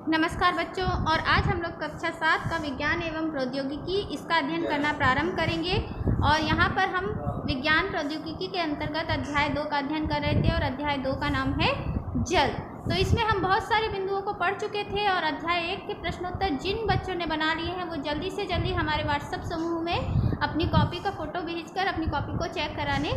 नमस्कार बच्चों, और आज हम लोग कक्षा 7 का विज्ञान एवं प्रौद्योगिकी इसका अध्ययन करना प्रारंभ करेंगे। और यहाँ पर हम विज्ञान प्रौद्योगिकी के अंतर्गत अध्याय 2 का अध्ययन कर रहे थे और अध्याय 2 का नाम है जल। तो इसमें हम बहुत सारे बिंदुओं को पढ़ चुके थे और अध्याय 1 के प्रश्नोत्तर जिन बच्चों ने बना लिए हैं वो जल्दी से जल्दी हमारे व्हाट्सएप समूह में अपनी कॉपी का फ़ोटो भेजकर अपनी कॉपी को चेक कराने,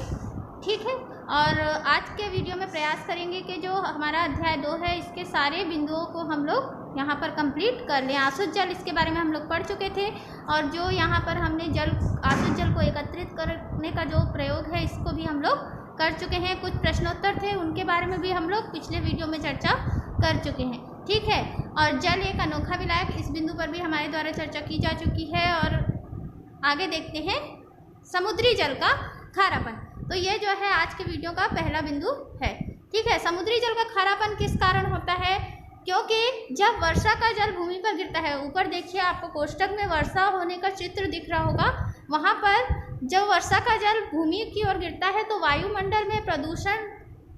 ठीक है। और आज के वीडियो में प्रयास करेंगे कि जो हमारा अध्याय 2 है इसके सारे बिंदुओं को हम लोग यहाँ पर कंप्लीट कर लें। आसुत जल, इसके बारे में हम लोग पढ़ चुके थे और जो यहाँ पर हमने आसुत जल को एकत्रित करने का जो प्रयोग है इसको भी हम लोग कर चुके हैं। कुछ प्रश्नोत्तर थे उनके बारे में भी हम लोग पिछले वीडियो में चर्चा कर चुके हैं, ठीक है। और जल एक अनोखा विलायक, इस बिंदु पर भी हमारे द्वारा चर्चा की जा चुकी है। और आगे देखते हैं समुद्री जल का खारापन। तो ये जो है आज के वीडियो का पहला बिंदु है, ठीक है। समुद्री जल का खारापन किस कारण होता है? क्योंकि जब वर्षा का जल भूमि पर गिरता है, ऊपर देखिए आपको कोष्टक में वर्षा होने का चित्र दिख रहा होगा, वहाँ पर जब वर्षा का जल भूमि की ओर गिरता है तो वायुमंडल में प्रदूषण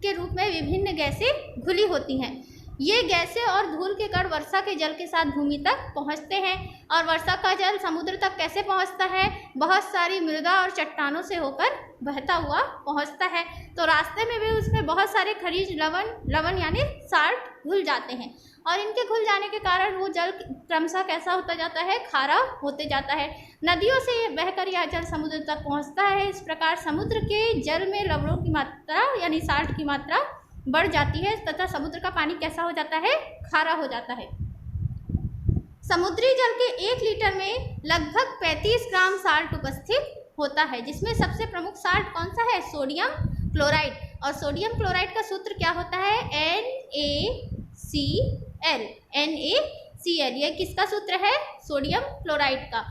के रूप में विभिन्न गैसें घुली होती हैं। ये गैसें और धूल के कण वर्षा के जल के साथ भूमि तक पहुंचते हैं। और वर्षा का जल समुद्र तक कैसे पहुंचता है? बहुत सारी मृदा और चट्टानों से होकर बहता हुआ पहुंचता है। तो रास्ते में भी उसमें बहुत सारे खनिज लवण यानी साल्ट घुल जाते हैं और इनके घुल जाने के कारण वो जल क्रमशः कैसा होता जाता है? खारा होते जाता है। नदियों से बहकर यह जल समुद्र तक पहुँचता है। इस प्रकार समुद्र के जल में लवणों की मात्रा यानी साल्ट की मात्रा बढ़ जाती है तथा समुद्र का पानी कैसा हो जाता है? खारा हो जाता है। समुद्री जल के 1 लीटर में लगभग 35 ग्राम साल्ट उपस्थित होता है, जिसमें सबसे प्रमुख साल्ट कौन सा है? Sodium chloride. और सोडियम क्लोराइड का सूत्र क्या होता है? NaCl। ये किसका सूत्र है? सोडियम क्लोराइड का।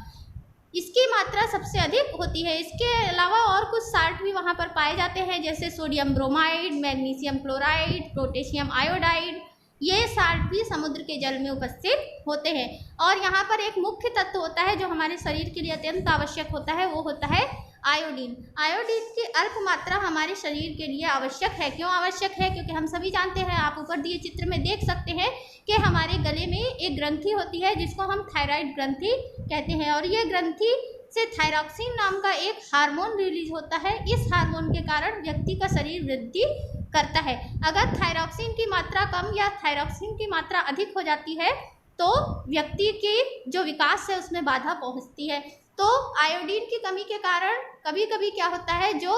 इसकी मात्रा सबसे अधिक होती है। इसके अलावा और कुछ साल्ट भी वहाँ पर पाए जाते हैं, जैसे sodium bromide, magnesium chloride, potassium iodide. ये साल्ट भी समुद्र के जल में उपस्थित होते हैं। और यहाँ पर एक मुख्य तत्व होता है जो हमारे शरीर के लिए अत्यंत आवश्यक होता है, वो होता है आयोडीन। आयोडीन की अल्प मात्रा हमारे शरीर के लिए आवश्यक है। क्यों आवश्यक है? क्योंकि हम सभी जानते हैं, आप ऊपर दिए चित्र में देख सकते हैं कि हमारे गले में एक ग्रंथि होती है जिसको हम थायराइड ग्रंथि कहते हैं। और ये ग्रंथि से थायरॉक्सिन नाम का एक हार्मोन रिलीज होता है। इस हार्मोन के कारण व्यक्ति का शरीर वृद्धि करता है। अगर थायरॉक्सिन की मात्रा कम या थायरॉक्सिन की मात्रा अधिक हो जाती है तो व्यक्ति की जो विकास है उसमें बाधा पहुंचती है। तो आयोडीन की कमी के कारण कभी कभी क्या होता है, जो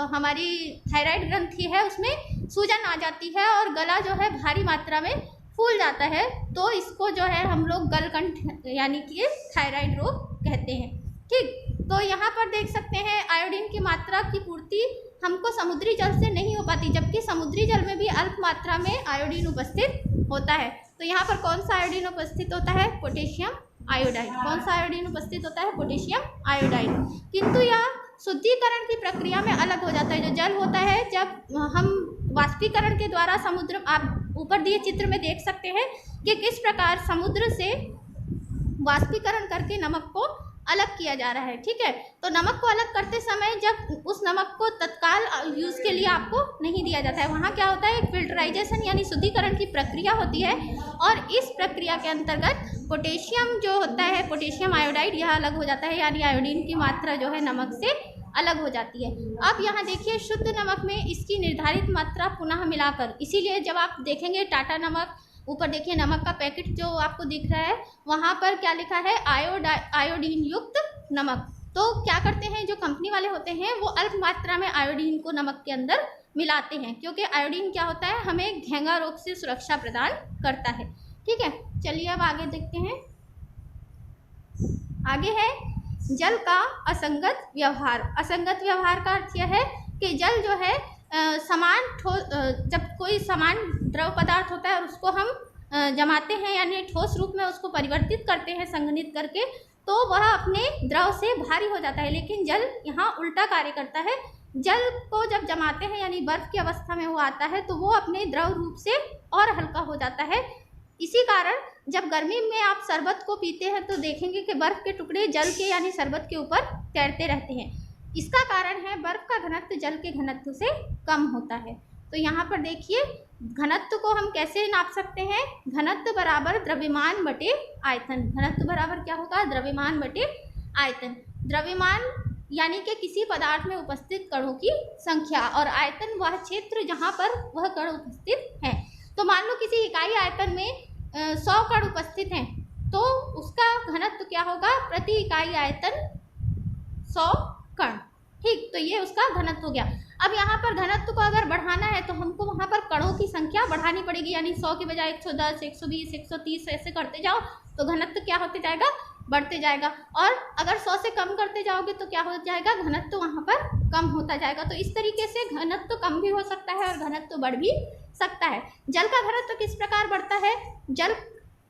हमारी थायराइड ग्रंथि है उसमें सूजन आ जाती है और गला जो है भारी मात्रा में फूल जाता है। तो इसको जो है हम लोग गलकंठ यानी कि थायराइड रोग कहते हैं, ठीक। तो यहाँ पर देख सकते हैं आयोडीन की मात्रा की पूर्ति हमको समुद्री जल से नहीं हो पाती, जबकि समुद्री जल में भी अल्प मात्रा में आयोडीन उपस्थित होता है। तो यहाँ पर कौन सा आयोडीन उपस्थित होता है? Potassium iodide. कौन सा आयोडीन उपस्थित होता है? Potassium iodide. किंतु यह शुद्धिकरण की प्रक्रिया में अलग हो जाता है। जो जल होता है, जब हम वाष्पीकरण के द्वारा समुद्र, आप ऊपर दिए चित्र में देख सकते हैं कि किस प्रकार समुद्र से वाष्पीकरण करके नमक को अलग किया जा रहा है, ठीक है। तो नमक को अलग करते समय जब उस नमक को तत्काल यूज़ के लिए आपको नहीं दिया जाता है, वहाँ क्या होता है? एक फिल्टराइजेशन यानी शुद्धिकरण की प्रक्रिया होती है। और इस प्रक्रिया के अंतर्गत पोटेशियम जो होता है, पोटेशियम आयोडाइड, यह अलग हो जाता है, यानी आयोडीन की मात्रा जो है नमक से अलग हो जाती है। अब यहाँ देखिए शुद्ध नमक में इसकी निर्धारित मात्रा पुनः मिलाकर, इसीलिए जब आप देखेंगे टाटा नमक, ऊपर देखिए नमक का पैकेट जो आपको दिख रहा है, वहाँ पर क्या लिखा है? आयोडीन युक्त नमक। तो क्या करते हैं जो कंपनी वाले होते हैं, वो अल्प मात्रा में आयोडीन को नमक के अंदर मिलाते हैं, क्योंकि आयोडीन क्या होता है? हमें घेंगा रोग से सुरक्षा प्रदान करता है, ठीक है। चलिए अब आगे देखते हैं। आगे है जल का असंगत व्यवहार। असंगत व्यवहार का अर्थ यह है कि जल जो है जब कोई समान द्रव पदार्थ होता है और उसको हम जमाते हैं यानी ठोस रूप में उसको परिवर्तित करते हैं संघनित करके, तो वह अपने द्रव से भारी हो जाता है। लेकिन जल यहाँ उल्टा कार्य करता है। जल को जब जमाते हैं यानी बर्फ की अवस्था में वो आता है तो वो अपने द्रव रूप से और हल्का हो जाता है। इसी कारण जब गर्मी में आप शरबत को पीते हैं तो देखेंगे कि बर्फ के टुकड़े जल के यानी शरबत के ऊपर तैरते रहते हैं। इसका कारण है बर्फ का घनत्व जल के घनत्व से कम होता है। तो यहाँ पर देखिए घनत्व को हम कैसे नाप सकते हैं, घनत्व बराबर द्रव्यमान बटे आयतन। घनत्व बराबर क्या होगा, द्रव्यमान बटे आयतन। द्रव्यमान यानी कि किसी पदार्थ में उपस्थित कणों की संख्या, और आयतन वह क्षेत्र जहाँ पर वह कण उपस्थित है। तो मान लो किसी इकाई आयतन में 100 कण उपस्थित हैं, तो उसका घनत्व क्या होगा, प्रति इकाई आयतन 100 कण। ठीक, तो ये उसका घनत्व हो गया। अब यहाँ पर घनत्व को अगर बढ़ाना है तो हमको वहाँ पर कणों की संख्या बढ़ानी पड़ेगी, यानी 100 के बजाय 110, 120, 130 ऐसे करते जाओ तो घनत्व क्या होते जाएगा, बढ़ते जाएगा। और अगर 100 से कम करते जाओगे तो क्या हो जाएगा, घनत्व वहाँ पर कम होता जाएगा। तो इस तरीके से घनत्व कम भी हो सकता है और घनत्व बढ़ भी सकता है। जल का घनत्व किस प्रकार बढ़ता है, जल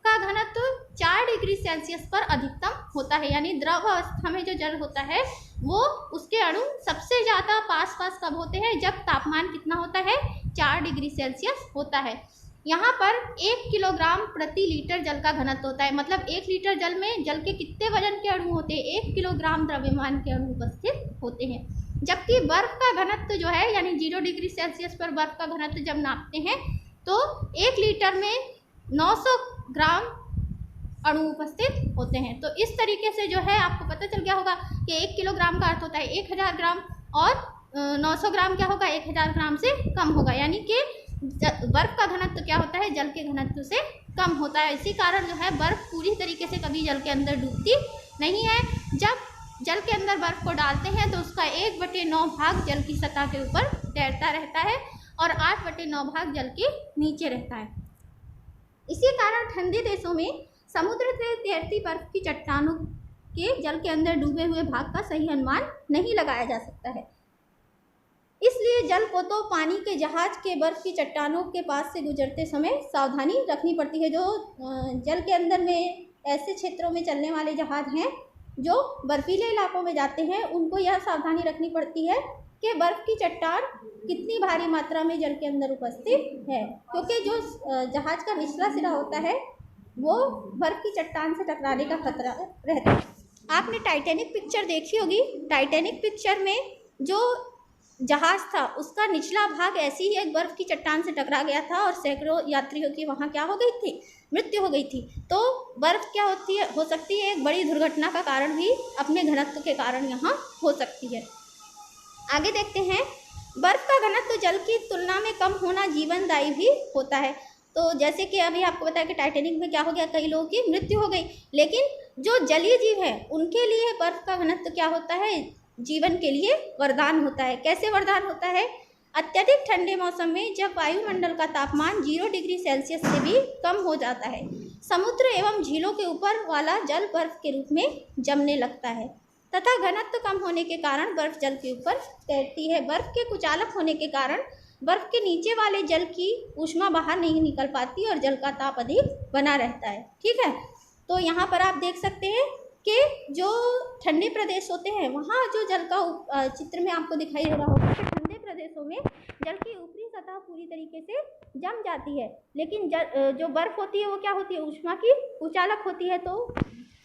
का घनत्व 4 डिग्री सेल्सियस पर अधिकतम होता है, यानी द्रव अवस्था में जो जल होता है वो उसके अणु सबसे ज़्यादा पास कब होते हैं, जब तापमान कितना होता है, 4 डिग्री सेल्सियस होता है। यहाँ पर 1 किलोग्राम प्रति लीटर जल का घनत्व होता है, मतलब 1 लीटर जल में जल के कितने वजन के अणु होते हैं, 1 किलोग्राम द्रव्यमान के अणु उपस्थित होते हैं। जबकि बर्फ का घनत्व जो है, यानी 0 डिग्री सेल्सियस पर बर्फ का घनत्व जब नापते हैं तो 1 लीटर में 900 ग्राम अणु उपस्थित होते हैं। तो इस तरीके से जो है आपको पता चल गया होगा कि 1 किलोग्राम का अर्थ होता है 1000 ग्राम, और 900 ग्राम क्या होगा, 1000 ग्राम से कम होगा, यानी कि बर्फ का घनत्व क्या होता है, जल के घनत्व से कम होता है। इसी कारण जो है बर्फ पूरी तरीके से कभी जल के अंदर डूबती नहीं है। जब जल के अंदर बर्फ को डालते हैं तो उसका 1/9 भाग जल की सतह के ऊपर तैरता रहता है और 8/9 भाग जल के नीचे रहता है। इसी कारण ठंडे देशों में समुद्र से तैरती बर्फ की चट्टानों के जल के अंदर डूबे हुए भाग का सही अनुमान नहीं लगाया जा सकता है। इसलिए जल को तो पानी के जहाज के बर्फ की चट्टानों के पास से गुजरते समय सावधानी रखनी पड़ती है। जो जल के अंदर में ऐसे क्षेत्रों में चलने वाले जहाज हैं जो बर्फीले इलाकों में जाते हैं, उनको यह सावधानी रखनी पड़ती है कि बर्फ़ की चट्टान कितनी भारी मात्रा में जल के अंदर उपस्थित है, क्योंकि जो जहाज़ का निचला सिरा होता है वो बर्फ़ की चट्टान से टकराने का खतरा रहता है। आपने टाइटैनिक पिक्चर देखी होगी। टाइटैनिक पिक्चर में जो जहाज़ था उसका निचला भाग ऐसी ही एक बर्फ़ की चट्टान से टकरा गया था और सैकड़ों यात्रियों की वहाँ क्या हो गई थी, मृत्यु हो गई थी। तो बर्फ़ क्या हो सकती है, एक बड़ी दुर्घटना का कारण भी अपने घनत्व के कारण यहाँ हो सकती है। आगे देखते हैं, बर्फ़ का घनत्व जल की तुलना में कम होना जीवनदायी भी होता है। तो जैसे कि अभी आपको बताया कि टाइटैनिक में क्या हो गया, कई लोगों की मृत्यु हो गई, लेकिन जो जलीय जीव है उनके लिए बर्फ़ का घनत्व क्या होता है, जीवन के लिए वरदान होता है। कैसे वरदान होता है, अत्यधिक ठंडे मौसम में जब वायुमंडल का तापमान 0 डिग्री सेल्सियस से भी कम हो जाता है, समुद्र एवं झीलों के ऊपर वाला जल बर्फ़ के रूप में जमने लगता है तथा घनत्व कम होने के कारण बर्फ़ जल के ऊपर तैरती है। बर्फ़ के कुचालक होने के कारण बर्फ़ के नीचे वाले जल की ऊष्मा बाहर नहीं निकल पाती और जल का ताप अधिक बना रहता है। ठीक है, तो यहाँ पर आप देख सकते हैं कि जो ठंडे प्रदेश होते हैं वहाँ जो जल का चित्र में आपको दिखाई दे रहा होगा कि ठंडे प्रदेशों में जल की ऊपरी सतह पूरी तरीके से जम जाती है, लेकिन जो बर्फ़ होती है वो क्या होती है, ऊष्मा की कुचालक होती है। तो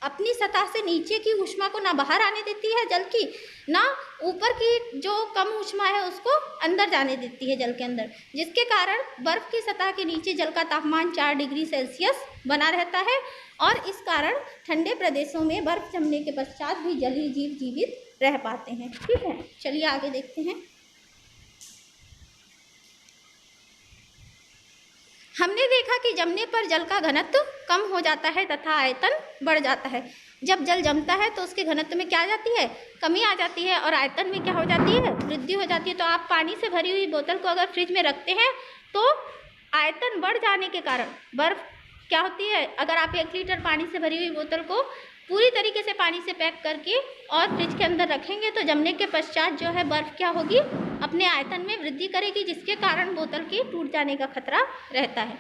अपनी सतह से नीचे की ऊष्मा को ना बाहर आने देती है जल की, ना ऊपर की जो कम ऊष्मा है उसको अंदर जाने देती है जल के अंदर, जिसके कारण बर्फ़ की सतह के नीचे जल का तापमान 4 डिग्री सेल्सियस बना रहता है और इस कारण ठंडे प्रदेशों में बर्फ़ जमने के पश्चात भी जलीय जीव जीवित रह पाते हैं। ठीक है, चलिए आगे देखते हैं। हमने देखा कि जमने पर जल का घनत्व कम हो जाता है तथा आयतन बढ़ जाता है। जब जल जमता है तो उसके घनत्व में क्या आ जाती है, कमी आ जाती है और आयतन में क्या हो जाती है, वृद्धि हो जाती है। तो आप पानी से भरी हुई बोतल को अगर फ्रिज में रखते हैं तो आयतन बढ़ जाने के कारण बर्फ़ क्या होती है, अगर आप 1 लीटर पानी से भरी हुई बोतल को पूरी तरीके से पानी से पैक करके और फ्रिज के अंदर रखेंगे तो जमने के पश्चात जो है बर्फ़ क्या होगी, अपने आयतन में वृद्धि करेगी, जिसके कारण बोतल के टूट जाने का खतरा रहता है।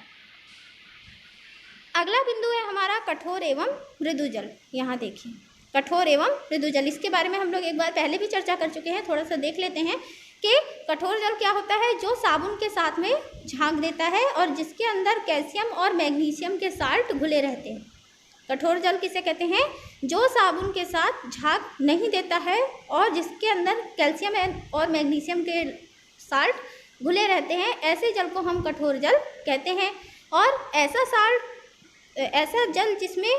अगला बिंदु है हमारा कठोर एवं मृदु जल। यहाँ देखिए, कठोर एवं मृदु जल, इसके बारे में हम लोग एक बार पहले भी चर्चा कर चुके हैं। थोड़ा सा देख लेते हैं कि कठोर जल क्या होता है, जो साबुन के साथ में झाग देता है और जिसके अंदर कैल्शियम और मैग्नीशियम के साल्ट घुले रहते हैं। कठोर जल किसे कहते हैं, जो साबुन के साथ झाग नहीं देता है और जिसके अंदर कैल्शियम और मैग्नीशियम के साल्ट घुले रहते हैं, ऐसे जल को हम कठोर जल कहते हैं। और ऐसा जल जिसमें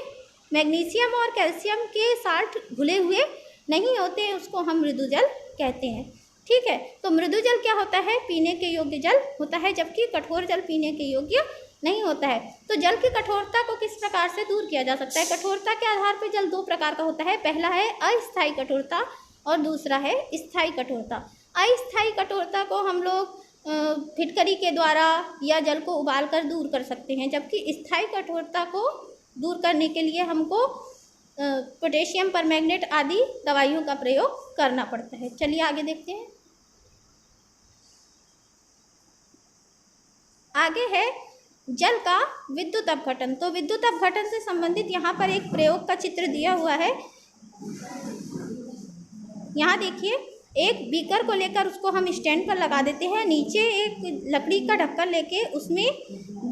मैग्नीशियम और कैल्शियम के साल्ट घुले हुए नहीं होते, उसको हम मृदु जल कहते हैं। ठीक है, तो मृदु जल क्या होता है? पीने के योग्य जल होता है, जबकि कठोर जल पीने के योग्य नहीं होता है। तो जल की कठोरता को किस प्रकार से दूर किया जा सकता है? कठोरता के आधार पर जल दो प्रकार का होता है। पहला है अस्थायी कठोरता और दूसरा है स्थायी कठोरता। अस्थायी कठोरता को हम लोग फिटकरी के द्वारा या जल को उबाल कर दूर कर सकते हैं, जबकि स्थायी कठोरता को दूर करने के लिए हमको पोटेशियम परमैंगनेट आदि दवाइयों का प्रयोग करना पड़ता है। चलिए आगे देखते हैं। आगे है जल का विद्युत अपघटन। तो विद्युत अपघटन से संबंधित यहाँ पर एक प्रयोग का चित्र दिया हुआ है। यहाँ देखिए, एक बीकर को लेकर उसको हम स्टैंड पर लगा देते हैं, नीचे एक लकड़ी का ढक्कन लेके उसमें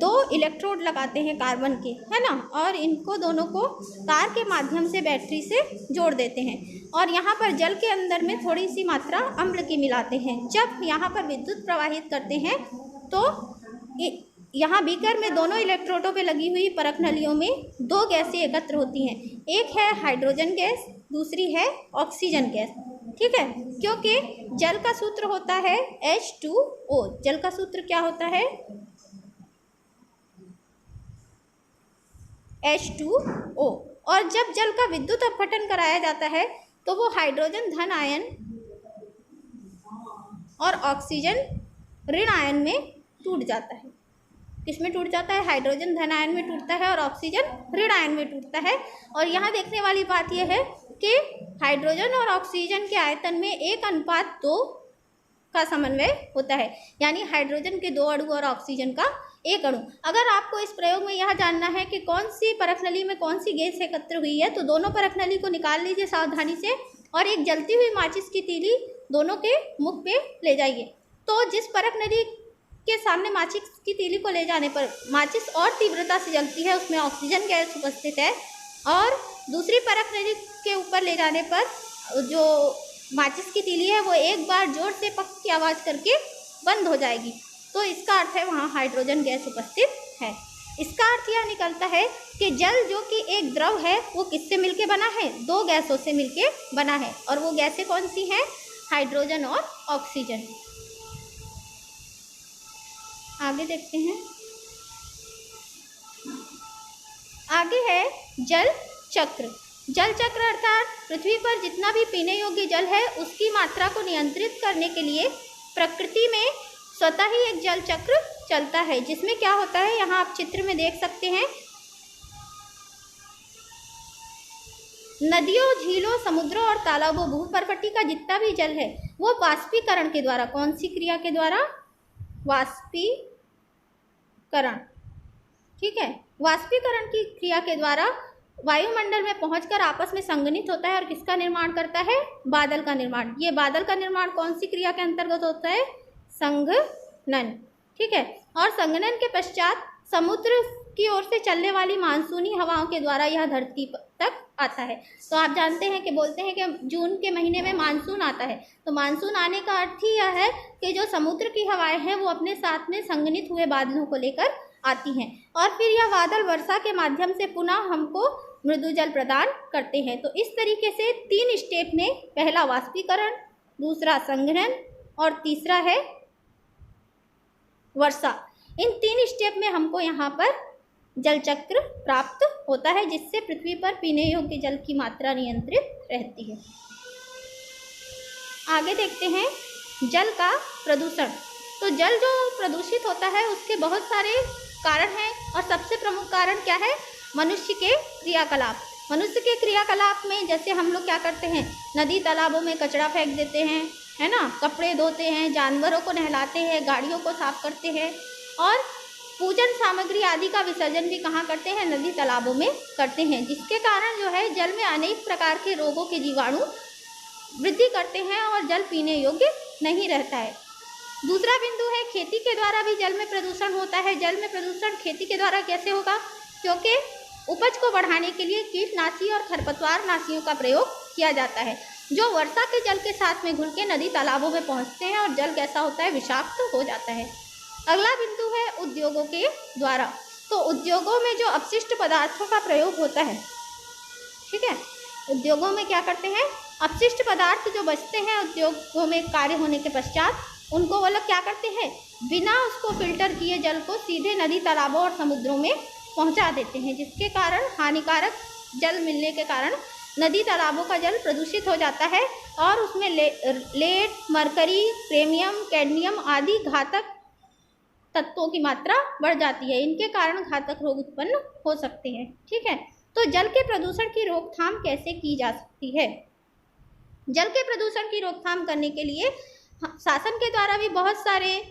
2 इलेक्ट्रोड लगाते हैं कार्बन के, है ना, और इनको दोनों को तार के माध्यम से बैटरी से जोड़ देते हैं और यहाँ पर जल के अंदर में थोड़ी सी मात्रा अम्ल की मिलाते हैं। जब यहाँ पर विद्युत प्रवाहित करते हैं तो यहाँ बीकर में दोनों इलेक्ट्रोडों पे लगी हुई परख नलियों में 2 गैसें एकत्र होती हैं। एक है हाइड्रोजन गैस, दूसरी है ऑक्सीजन गैस। ठीक है, क्योंकि जल का सूत्र होता है H2O। जल का सूत्र क्या होता है? H2O। और जब जल का विद्युत अपघटन कराया जाता है तो वो हाइड्रोजन धन आयन और ऑक्सीजन ऋण आयन में टूट जाता है। किसमें टूट जाता है? हाइड्रोजन धन आयन में टूटता है और ऑक्सीजन ऋण आयन में टूटता है। और यहाँ देखने वाली बात यह है कि हाइड्रोजन और ऑक्सीजन के आयतन में 1:2 का समन्वय होता है, यानी हाइड्रोजन के 2 अणु और ऑक्सीजन का 1 अणु। अगर आपको इस प्रयोग में यह जानना है कि कौन सी परख नली में कौन सी गैस एकत्र हुई है, तो दोनों परख नली को निकाल लीजिए सावधानी से और एक जलती हुई माचिस की तीली दोनों के मुख पे ले जाइए। तो जिस परख नली के सामने माचिस की तीली को ले जाने पर माचिस और तीव्रता से जलती है, उसमें ऑक्सीजन गैस उपस्थित है, और दूसरी परख नली के ऊपर ले जाने पर जो माचिस की तीली है वो एक बार जोर से पक की आवाज़ करके बंद हो जाएगी। तो इसका अर्थ है वहाँ हाइड्रोजन गैस उपस्थित है। इसका अर्थ यह निकलता है कि जल जो कि एक द्रव है वो किससे मिलके बना है? 2 गैसों से मिलके बना है, और वो गैसें कौन सी हैं? हाइड्रोजन और ऑक्सीजन। आगे देखते हैं। आगे है जल चक्र। जल चक्र अर्थात पृथ्वी पर जितना भी पीने योग्य जल है उसकी मात्रा को नियंत्रित करने के लिए प्रकृति में स्वतः ही एक जल चक्र चलता है, जिसमें क्या होता है यहाँ आप चित्र में देख सकते हैं। नदियों, झीलों, समुद्रों और तालाबों, भूपर्वती का जितना भी जल है वो वाष्पीकरण के द्वारा, कौन सी क्रिया के द्वारा? वाष्पीकरण। ठीक है, वाष्पीकरण की क्रिया के द्वारा वायुमंडल में पहुंचकर आपस में संघनित होता है और किसका निर्माण करता है? बादल का निर्माण। ये बादल का निर्माण कौन सी क्रिया के अंतर्गत होता है? संघनन। ठीक है, और संघनन के पश्चात समुद्र की ओर से चलने वाली मानसूनी हवाओं के द्वारा यह धरती तक आता है। तो आप जानते हैं कि बोलते हैं कि जून के महीने में मानसून आता है। तो मानसून आने का अर्थ ही यह है कि जो समुद्र की हवाएं हैं वो अपने साथ में संघनित हुए बादलों को लेकर आती हैं, और फिर यह बादल वर्षा के माध्यम से पुनः हमको मृदु जल प्रदान करते हैं। तो इस तरीके से 3 स्टेप में, पहला वाष्पीकरण, दूसरा संघनन और तीसरा है वर्षा। इन 3 स्टेप में हमको यहाँ पर जल चक्र प्राप्त होता है, जिससे पृथ्वी पर पीने योग्य जल की मात्रा नियंत्रित रहती है। आगे देखते हैं जल का प्रदूषण। तो जल जो प्रदूषित होता है उसके बहुत सारे कारण हैं, और सबसे प्रमुख कारण क्या है? मनुष्य के क्रियाकलाप। मनुष्य के क्रियाकलाप में जैसे हम लोग क्या करते हैं? नदी तालाबों में कचरा फेंक देते हैं, है ना, कपड़े धोते हैं, जानवरों को नहलाते हैं, गाड़ियों को साफ करते हैं, और पूजन सामग्री आदि का विसर्जन भी कहाँ करते हैं? नदी तालाबों में करते हैं, जिसके कारण जो है जल में अनेक प्रकार के रोगों के जीवाणु वृद्धि करते हैं और जल पीने योग्य नहीं रहता है। दूसरा बिंदु है खेती के द्वारा भी जल में प्रदूषण होता है। जल में प्रदूषण खेती के द्वारा कैसे होगा? क्योंकि उपज को बढ़ाने के लिए कीटनाशी और खरपतवार नाशियों का प्रयोग किया जाता है, जो वर्षा के जल के साथ में घुल के नदी तालाबों में पहुंचते हैं और जल कैसा होता है, विषाक्त हो जाता है। अगला बिंदु है उद्योगों के द्वारा। तो उद्योगों में जो अपशिष्ट पदार्थों का प्रयोग होता है, ठीक है, उद्योगों में क्या करते हैं, अपशिष्ट पदार्थ जो बचते हैं उद्योगों में कार्य होने के पश्चात, उनको वो लोग क्या करते हैं, बिना उसको फिल्टर किए जल को सीधे नदी तालाबों और समुद्रों में पहुंचा देते हैं, जिसके कारण हानिकारक जल मिलने के कारण नदी तालाबों का जल प्रदूषित हो जाता है और उसमें लेड, मरकरी, क्रोमियम, कैडमियम आदि घातक तत्वों की मात्रा बढ़ जाती है। इनके कारण घातक रोग उत्पन्न हो सकते हैं। ठीक है, तो जल के प्रदूषण की रोकथाम कैसे की जा सकती है? जल के प्रदूषण की रोकथाम करने के लिए शासन के द्वारा भी बहुत सारे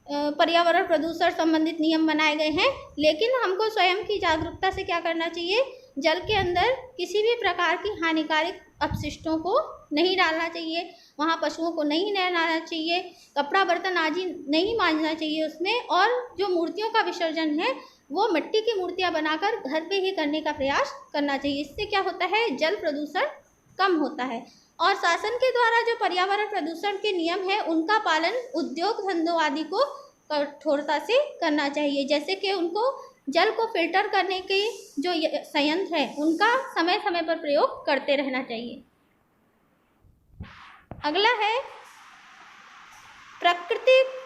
पर्यावरण प्रदूषण संबंधित नियम बनाए गए हैं, लेकिन हमको स्वयं की जागरूकता से क्या करना चाहिए, जल के अंदर किसी भी प्रकार की हानिकारक अपशिष्टों को नहीं डालना चाहिए, वहाँ पशुओं को नहीं नहलाना चाहिए, कपड़ा बर्तन आदि नहीं मांजना चाहिए उसमें, और जो मूर्तियों का विसर्जन है वो मिट्टी की मूर्तियाँ बनाकर घर पे ही करने का प्रयास करना चाहिए। इससे क्या होता है, जल प्रदूषण कम होता है। और शासन के द्वारा जो पर्यावरण प्रदूषण के नियम है उनका पालन उद्योग धंधों आदि को कठोरता से करना चाहिए, जैसे कि उनको जल को फिल्टर करने के जो संयंत्र है उनका समय समय पर प्रयोग करते रहना चाहिए। अगला है प्राकृतिक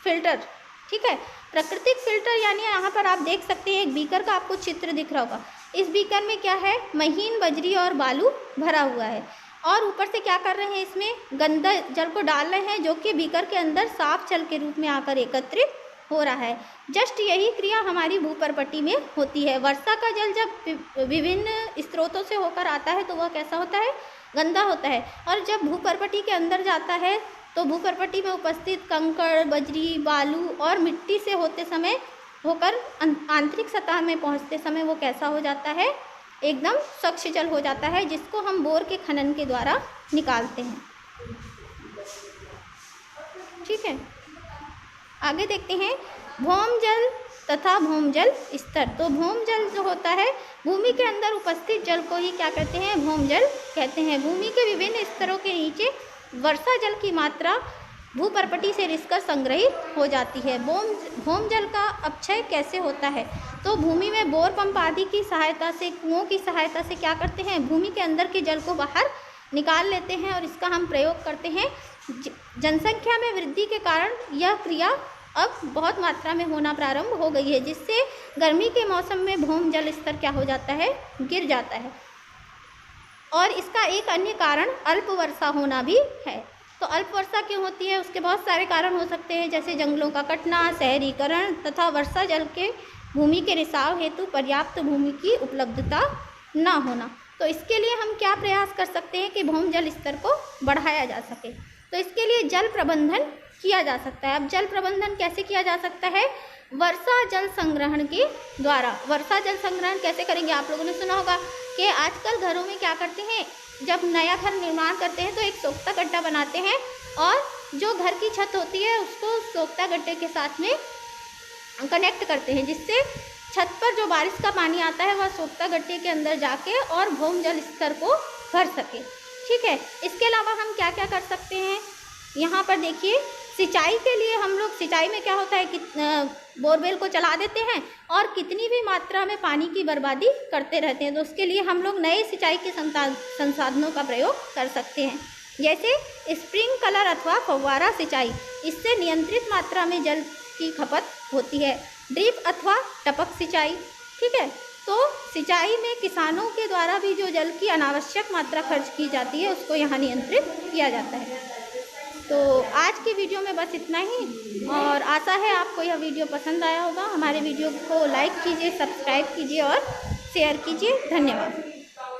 फिल्टर। ठीक है, प्राकृतिक फिल्टर यानी यहाँ पर आप देख सकते हैं एक बीकर का आपको चित्र दिख रहा होगा। इस बीकर में क्या है, महीन बजरी और बालू भरा हुआ है और ऊपर से क्या कर रहे हैं, इसमें गंदा जल को डाल रहे हैं जो कि बीकर के अंदर साफ जल के रूप में आकर एकत्रित हो रहा है। जस्ट यही क्रिया हमारी भूपर्पट्टी में होती है। वर्षा का जल जब विभिन्न स्रोतों से होकर आता है तो वह कैसा होता है, गंदा होता है, और जब भूपर्पट्टी के अंदर जाता है तो भूपर्पट्टी में उपस्थित कंकड़, बजरी, बालू और मिट्टी से होते समय होकर आंतरिक सतह में पहुंचते समय वो कैसा हो जाता है, एकदम स्वच्छ जल हो जाता है, जिसको हम बोर के खनन के द्वारा निकालते हैं। ठीक है, आगे देखते हैं भौम जल तथा भौमजल स्तर। तो भौम जल जो होता है भूमि के अंदर उपस्थित जल को ही क्या कहते हैं, भौमजल कहते हैं। भूमि के विभिन्न स्तरों के नीचे वर्षा जल की मात्रा भूपर्पट्टी से रिसकर संग्रहित हो जाती है। भौम जल का अपक्षय कैसे होता है, तो भूमि में बोर पंप आदि की सहायता से, कुओं की सहायता से क्या करते हैं, भूमि के अंदर के जल को बाहर निकाल लेते हैं और इसका हम प्रयोग करते हैं। जनसंख्या में वृद्धि के कारण यह क्रिया अब बहुत मात्रा में होना प्रारंभ हो गई है, जिससे गर्मी के मौसम में भौम जल स्तर क्या हो जाता है, गिर जाता है। और इसका एक अन्य कारण अल्प वर्षा होना भी है। तो अल्प वर्षा क्यों होती है, उसके बहुत सारे कारण हो सकते हैं, जैसे जंगलों का कटना, शहरीकरण तथा वर्षा जल के भूमि के रिसाव हेतु पर्याप्त भूमि की उपलब्धता न होना। तो इसके लिए हम क्या प्रयास कर सकते हैं कि भौम जल स्तर को बढ़ाया जा सके, तो इसके लिए जल प्रबंधन किया जा सकता है। अब जल प्रबंधन कैसे किया जा सकता है, वर्षा जल संग्रहण के द्वारा। वर्षा जल संग्रहण कैसे करेंगे, आप लोगों ने सुना होगा कि आजकल घरों में क्या करते हैं, जब नया घर निर्माण करते हैं तो एक सोख्ता गड्ढा बनाते हैं और जो घर की छत होती है उसको सोख्ता गड्ढे के साथ में कनेक्ट करते हैं, जिससे छत पर जो बारिश का पानी आता है वह सोख्ता गड्ढे के अंदर जाके और भौम जल स्तर को भर सके। ठीक है, इसके अलावा हम क्या क्या कर सकते हैं, यहाँ पर देखिए सिंचाई के लिए हम लोग, सिंचाई में क्या होता है कि बोरवेल को चला देते हैं और कितनी भी मात्रा में पानी की बर्बादी करते रहते हैं। तो उसके लिए हम लोग नए सिंचाई के संसाधनों का प्रयोग कर सकते हैं, जैसे स्प्रिंकलर अथवा फव्वारा सिंचाई। इससे नियंत्रित मात्रा में जल की खपत होती है। ड्रिप अथवा टपक सिंचाई। ठीक है, तो सिंचाई में किसानों के द्वारा भी जो जल की अनावश्यक मात्रा खर्च की जाती है उसको यहाँ नियंत्रित किया जाता है। तो आज की वीडियो में बस इतना ही, और आशा है आपको यह वीडियो पसंद आया होगा। हमारे वीडियो को लाइक कीजिए, सब्सक्राइब कीजिए और शेयर कीजिए। धन्यवाद।